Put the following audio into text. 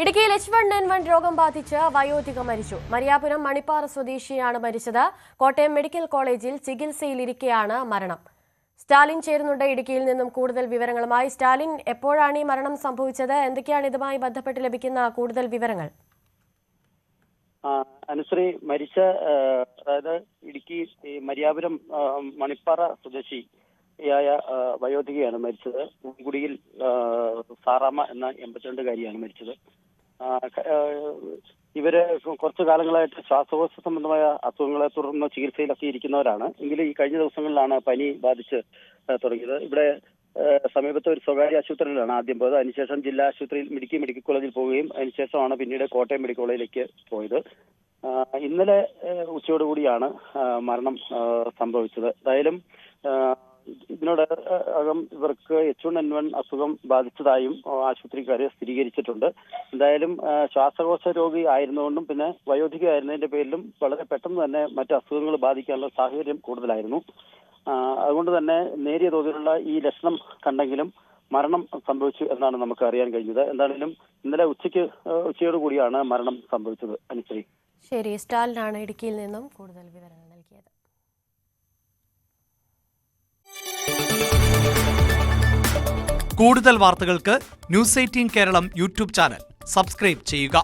ഇടുക്കിയിൽ H1N1 രോഗം ബാധിച്ച് വയോധിക മരിച്ചു. മരിയാപുരം മണിപ്പാറ സ്വദേശിയാണ് മരിച്ചത്. കോട്ടയം മെഡിക്കൽ കോളേജിൽ ചികിത്സയിലിരിക്കെയാണ് മരണം. സ്റ്റാലിൻ ചേരുന്നുണ്ട് ഇടുക്കിയിൽ നിന്നും കൂടുതൽ വിവരങ്ങളുമായി. സ്റ്റാലിൻ, എപ്പോഴാണ് ഈ മരണം സംഭവിച്ചത്? എന്തൊക്കെയാണ് ഇതുമായി ബന്ധപ്പെട്ട് ലഭിക്കുന്ന കൂടുതൽ വിവരങ്ങൾ? അനുശ്രീ, മരിച്ച അതായത് ഇടുക്കി മരിയാപുരം മണിപ്പാറ സ്വദേശിയായ വയോധികയാണ് മരിച്ചത്. പൂങ്കുടിയിൽ സാറാമ്മ എന്ന 82-കാരിയാണ് മരിച്ചത്. ഇവര് കുറച്ചു കാലങ്ങളായിട്ട് ശ്വാസകോശ സംബന്ധമായ അസുഖങ്ങളെ തുടർന്ന് ചികിത്സയിലൊക്കെ ഇരിക്കുന്നവരാണ്. എങ്കിലും ഈ കഴിഞ്ഞ ദിവസങ്ങളിലാണ് പനി ബാധിച്ച് തുടങ്ങിയത്. ഇവിടെ സമീപത്തെ ഒരു സ്വകാര്യ ആശുപത്രിയിലാണ് ആദ്യം പോയത്. അതിനുശേഷം ജില്ലാ ആശുപത്രിയിൽ മെഡിക്കൽ കോളേജിൽ പോവുകയും അതിനുശേഷമാണ് പിന്നീട് കോട്ടയം മെഡിക്കൽ കോളേജിലേക്ക് പോയത്. ഇന്നലെ ഉച്ചയോടുകൂടിയാണ് മരണം സംഭവിച്ചത്. എന്തായാലും ഇതിനോടകം ഇവർക്ക് H1N1 അസുഖം ബാധിച്ചതായും ആശുപത്രിക്കാർ സ്ഥിരീകരിച്ചിട്ടുണ്ട്. എന്തായാലും ശ്വാസകോശ രോഗി ആയിരുന്നുകൊണ്ടും പിന്നെ വയോധിക ആയിരുന്നതിന്റെ പേരിലും വളരെ പെട്ടെന്ന് തന്നെ മറ്റ് അസുഖങ്ങൾ ബാധിക്കാനുള്ള സാഹചര്യം കൂടുതലായിരുന്നു. അതുകൊണ്ട് തന്നെ നേരിയ തോതിലുള്ള ഈ ലക്ഷണം കണ്ടെങ്കിലും മരണം സംഭവിച്ചു എന്നാണ് നമുക്ക് അറിയാൻ കഴിഞ്ഞത്. എന്തായാലും ഇന്നലെ ഉച്ചയോടുകൂടിയാണ് മരണം സംഭവിച്ചത്. അനുശ്രീ, ശരി. സ്റ്റാലിനാണ് ഇടുക്കിയിൽ നിന്നും കൂടുതൽ വിവരങ്ങൾ നൽകിയത്. കൂടുതൽ വാർത്തകൾക്ക് News18 Keralam YouTube channel subscribe ചെയ്യുക.